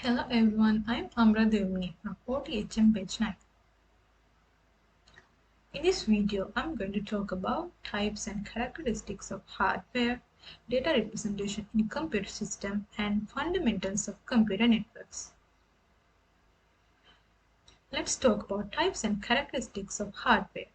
Hello everyone, I'm Ambra Dewmini from OTHM Batch 9. In this video, I'm going to talk about types and characteristics of hardware, data representation in computer system, and fundamentals of computer networks. Let's talk about types and characteristics of hardware.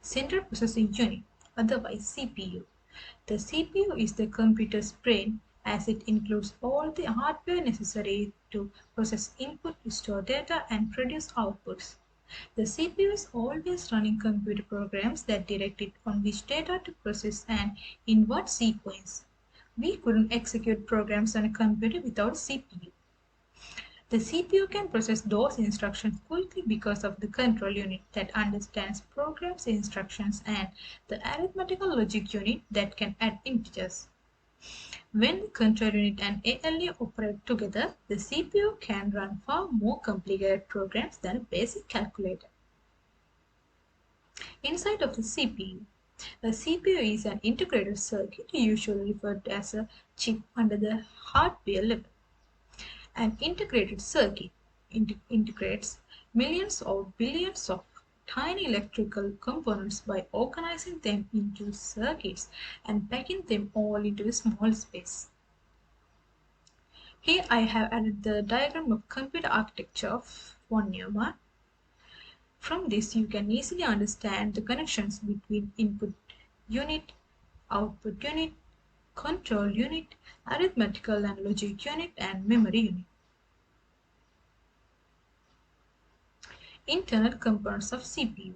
Central Processing Unit, otherwise CPU. The CPU is the computer's brain as it includes all the hardware necessary to process input, store data, and produce outputs. The CPU is always running computer programs that direct it on which data to process and in what sequence. We couldn't execute programs on a computer without CPU. The CPU can process those instructions quickly because of the control unit that understands programs instructions and the arithmetical logic unit that can add integers. When the control unit and ALU operate together, the CPU can run far more complicated programs than a basic calculator. Inside of the CPU, a CPU is an integrated circuit, usually referred to as a chip under the hardware level. An integrated circuit integrates millions or billions of tiny electrical components by organizing them into circuits and packing them all into a small space. Here I have added the diagram of computer architecture of von Neumann. From this you can easily understand the connections between input unit, output unit, control unit, arithmetical and logic unit, and memory unit. Internal components of CPU.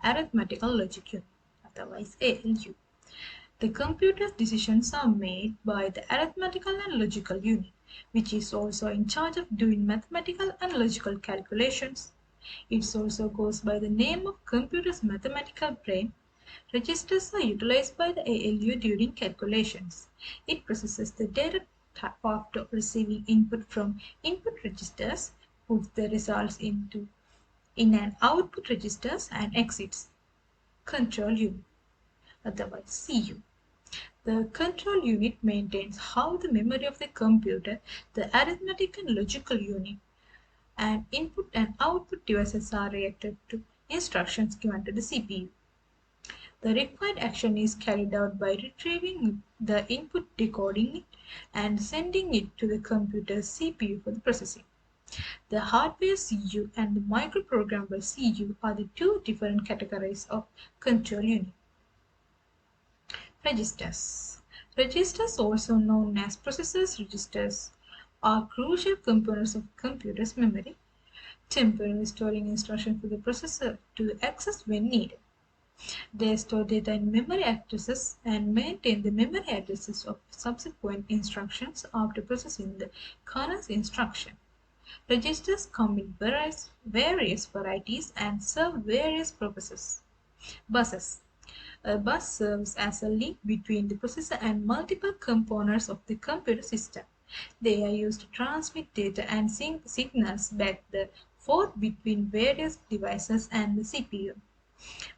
Arithmetical logic unit, otherwise ALU. The computer's decisions are made by the arithmetical and logical unit, which is also in charge of doing mathematical and logical calculations. It also goes by the name of computer's mathematical brain. Registers are utilized by the ALU during calculations. It processes the data after receiving input from input registers, puts the results in an output registers, and exits. Control unit, otherwise CU. The control unit maintains how the memory of the computer, the arithmetic and logical unit, and input and output devices are reacted to instructions given to the CPU. The required action is carried out by retrieving the input, decoding it, and sending it to the computer's CPU for the processing. The hardware CU and the microprogrammable CU are the two different categories of control unit. Registers. Registers, also known as processors registers, are crucial components of computer's memory, temporarily storing instructions for the processor to access when needed. They store data in memory addresses and maintain the memory addresses of subsequent instructions after processing the kernel's instruction. Registers come in various varieties and serve various purposes. Buses. A bus serves as a link between the processor and multiple components of the computer system. They are used to transmit data and signals back and forth between various devices and the CPU.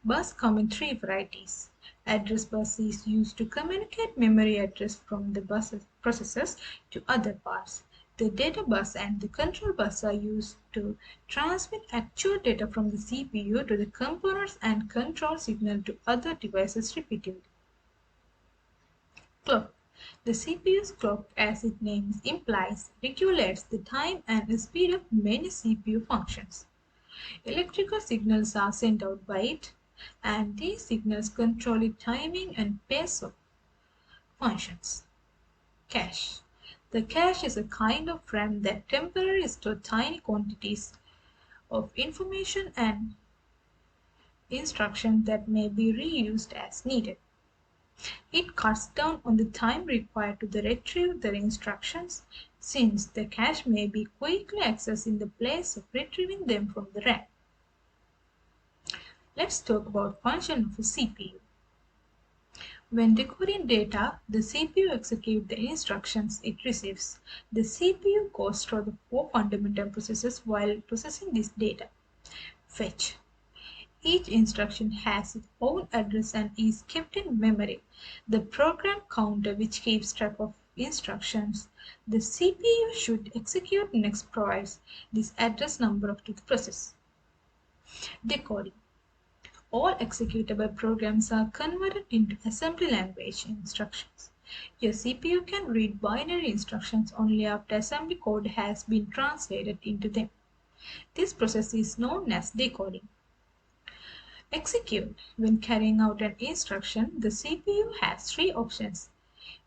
Bus come in three varieties. Address bus is used to communicate memory address from the processors to other parts. The data bus and the control bus are used to transmit actual data from the CPU to the components and control signal to other devices repeatedly. Clock. The CPU's clock, as its name implies, regulates the time and the speed of many CPU functions. Electrical signals are sent out by it, and these signals control the timing and pace of functions. Cache. The cache is a kind of RAM that temporarily stores tiny quantities of information and instructions that may be reused as needed. It cuts down on the time required to retrieve the instructions, since the cache may be quickly accessed in the place of retrieving them from the RAM. Let's talk about function of a CPU. When decoding data, the CPU executes the instructions it receives. The CPU goes through the four fundamental processes while processing this data. Fetch. Each instruction has its own address and is kept in memory. The program counter, which keeps track of instructions the CPU should execute next provides this address number to the process. Decoding. All executable programs are converted into assembly language instructions. Your CPU can read binary instructions only after assembly code has been translated into them. This process is known as decoding. Execute. When carrying out an instruction, the CPU has three options.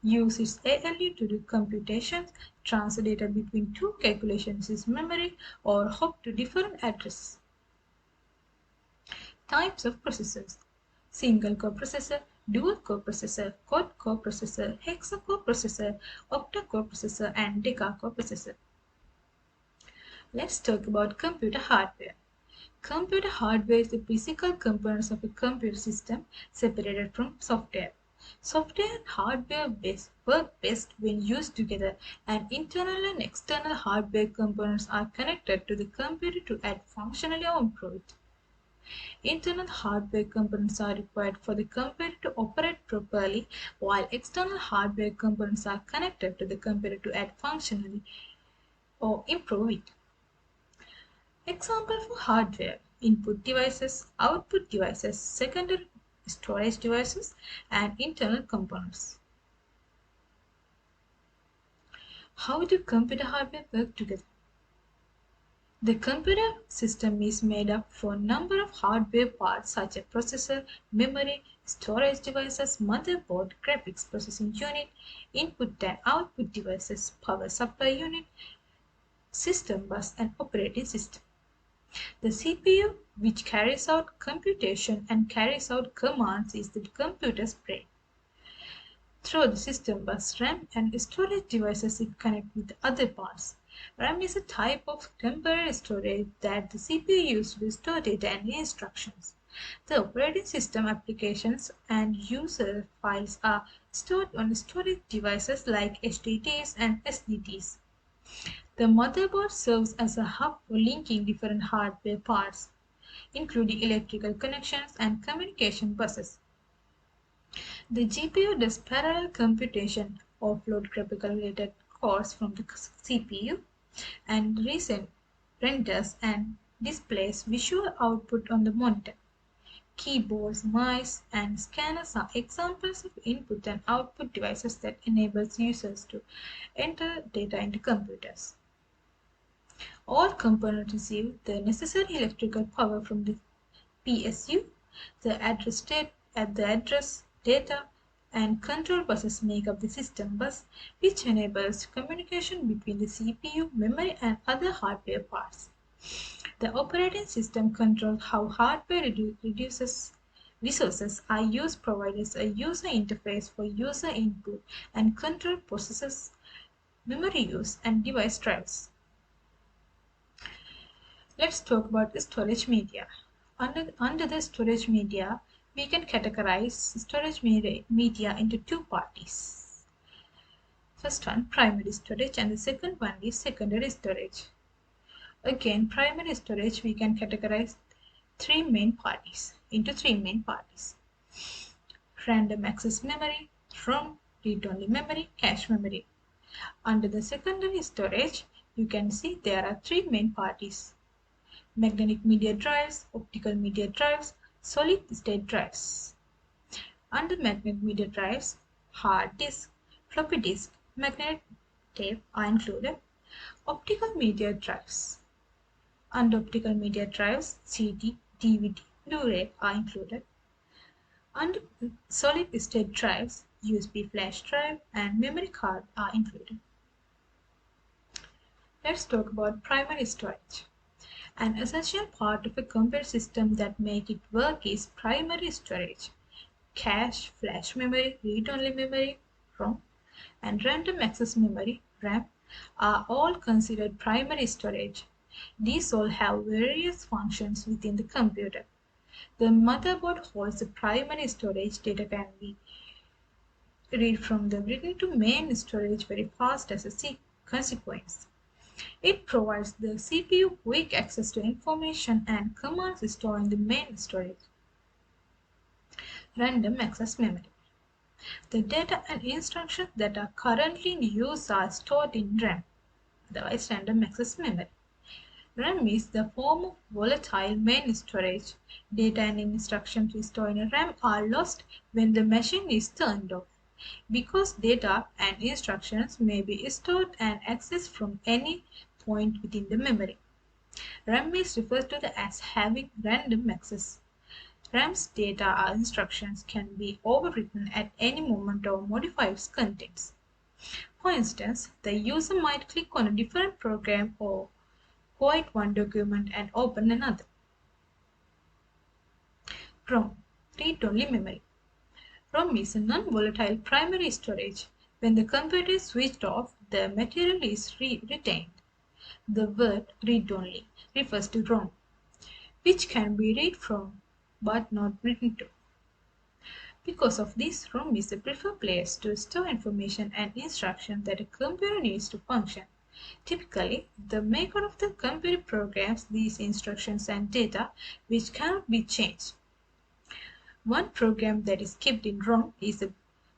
Use its ALU to do computations, transfer data between two calculations in memory, or hop to different addresses. Types of processors: single-core processor, dual-core processor, quad-core processor, hexa-core processor, octa-core processor, and deca-core processor. Let's talk about computer hardware. Computer hardware is the physical components of a computer system separated from software. Software and hardware work best when used together, and internal and external hardware components are connected to the computer to add functionality or improve it. Internal hardware components are required for the computer to operate properly, while external hardware components are connected to the computer to add functionality or improve it. Example for hardware: input devices, output devices, secondary storage devices, and internal components. How do computer hardware work together? The computer system is made up for a number of hardware parts such as processor, memory, storage devices, motherboard, graphics processing unit, input and output devices, power supply unit, system bus, and operating system. The CPU, which carries out computation and carries out commands, is the computer's brain. Through the system bus, RAM and storage devices it connect with other parts. RAM is a type of temporary storage that the CPU uses to store data and instructions. The operating system applications and user files are stored on storage devices like HDDs and SSDs. The motherboard serves as a hub for linking different hardware parts, including electrical connections and communication buses. The GPU does parallel computation, offload graphical-related cores from the CPU, and renders and displays visual output on the monitor. Keyboards, mice, and scanners are examples of input and output devices that enables users to enter data into computers. All components receive the necessary electrical power from the PSU. The address, data, and control buses make up the system bus, which enables communication between the CPU, memory, and other hardware parts. The operating system controls how hardware resources are used, provides a user interface for user input, and control processes, memory use, and device drivers. Let's talk about the storage media. Under the storage media, we can categorize storage media into two parties. First one, primary storage, and the second one is secondary storage. Again, primary storage we can categorize into three main parties. Random access memory, ROM, read-only memory, cache memory. Under the secondary storage, you can see there are three main parties: magnetic media drives, optical media drives, solid-state drives. Under magnetic media drives, hard disk, floppy disk, magnetic tape are included. Optical media drives. Under optical media drives, CD, DVD, Blu-ray are included. Under solid-state drives, USB flash drive and memory card are included. Let's talk about primary storage. An essential part of a computer system that make it work is primary storage. Cache, flash memory, read-only memory, ROM, and random access memory, RAM, are all considered primary storage. These all have various functions within the computer. The motherboard holds the primary storage. Data can be read from the written to main storage very fast as a consequence. It provides the CPU quick access to information and commands stored in the main storage. Random access memory. The data and instructions that are currently in use are stored in RAM, otherwise random access memory. RAM is the form of volatile main storage. Data and instructions stored in RAM are lost when the machine is turned off. Because data and instructions may be stored and accessed from any point within the memory, RAM is referred to as having random access. RAM's data or instructions can be overwritten at any moment or modify its contents. For instance, the user might click on a different program or quit one document and open another. ROM, read-only memory. ROM is a non-volatile primary storage. When the computer is switched off, the material is retained. The word read-only refers to ROM, which can be read from but not written to. Because of this, ROM is the preferred place to store information and instructions that a computer needs to function. Typically, the maker of the computer programs these instructions and data which cannot be changed. One program that is kept in ROM is a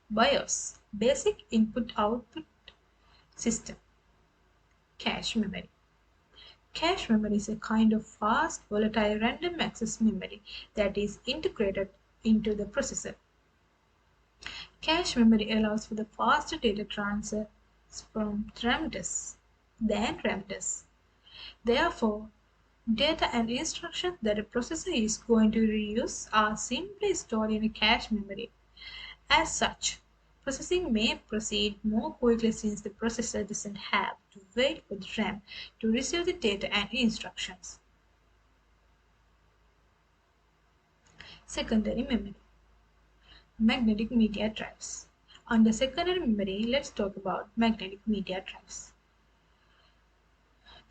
BIOS, Basic Input-Output System. Cache memory. Cache memory is a kind of fast, volatile random access memory that is integrated into the processor. Cache memory allows for the faster data transfer from RAM disks than RAM disks. Therefore, data and instructions that a processor is going to reuse are simply stored in a cache memory. As such, processing may proceed more quickly since the processor doesn't have to wait for the RAM to receive the data and instructions. Secondary memory. Magnetic media drives. Under secondary memory, let's talk about magnetic media drives.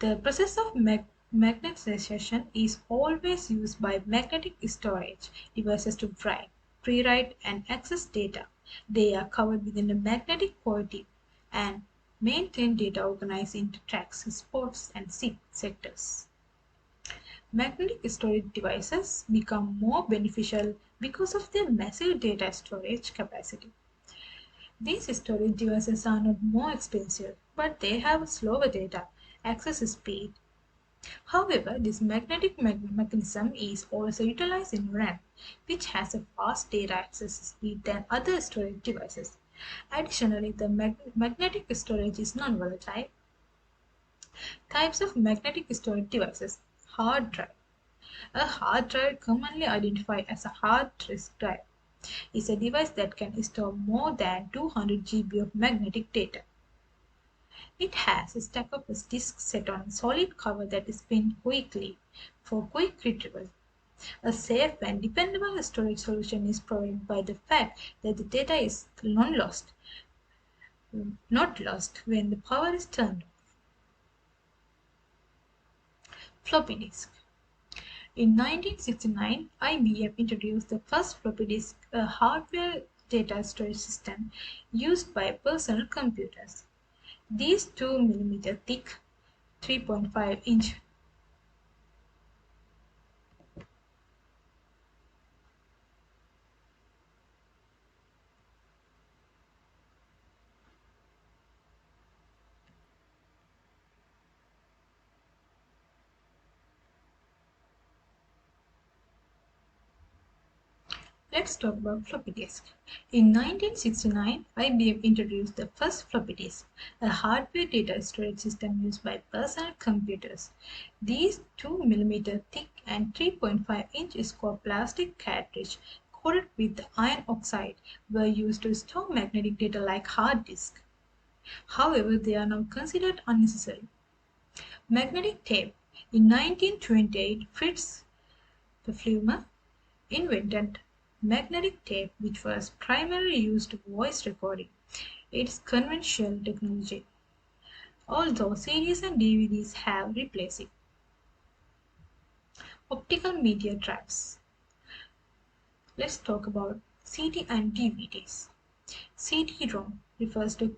The process of magnetization is always used by magnetic storage devices to write, rewrite, and access data. They are covered within a magnetic quality and maintain data organized into tracks, spots, and sectors. Magnetic storage devices become more beneficial because of their massive data storage capacity. These storage devices are not more expensive, but they have slower data access speed. However, this magnetic mechanism is also utilized in RAM, which has a fast data access speed than other storage devices. Additionally, the magnetic storage is non-volatile. Types of magnetic storage devices. Hard drive. A hard drive, commonly identified as a hard disk drive, is a device that can store more than 200 GB of magnetic data. It has a stack of disks set on a solid cover that is pinned quickly for quick retrieval. A safe and dependable storage solution is provided by the fact that the data is not lost when the power is turned off. Floppy disk. In 1969, IBM introduced the first floppy disk, a hardware data storage system used by personal computers. These 2 mm thick, 3.5-inch Let's talk about floppy disk. In 1969, IBM introduced the first floppy disk, a hardware data storage system used by personal computers. These 2 mm thick and 3.5-inch square plastic cartridge coated with iron oxide were used to store magnetic data like hard disk. However, they are now considered unnecessary. Magnetic tape. In 1928, Fritz Pfleumer invented magnetic tape, which was primarily used for voice recording. It is conventional technology, although CDs and DVDs have replaced it. Optical media drives. Let's talk about CD and DVDs. CD-ROM refers to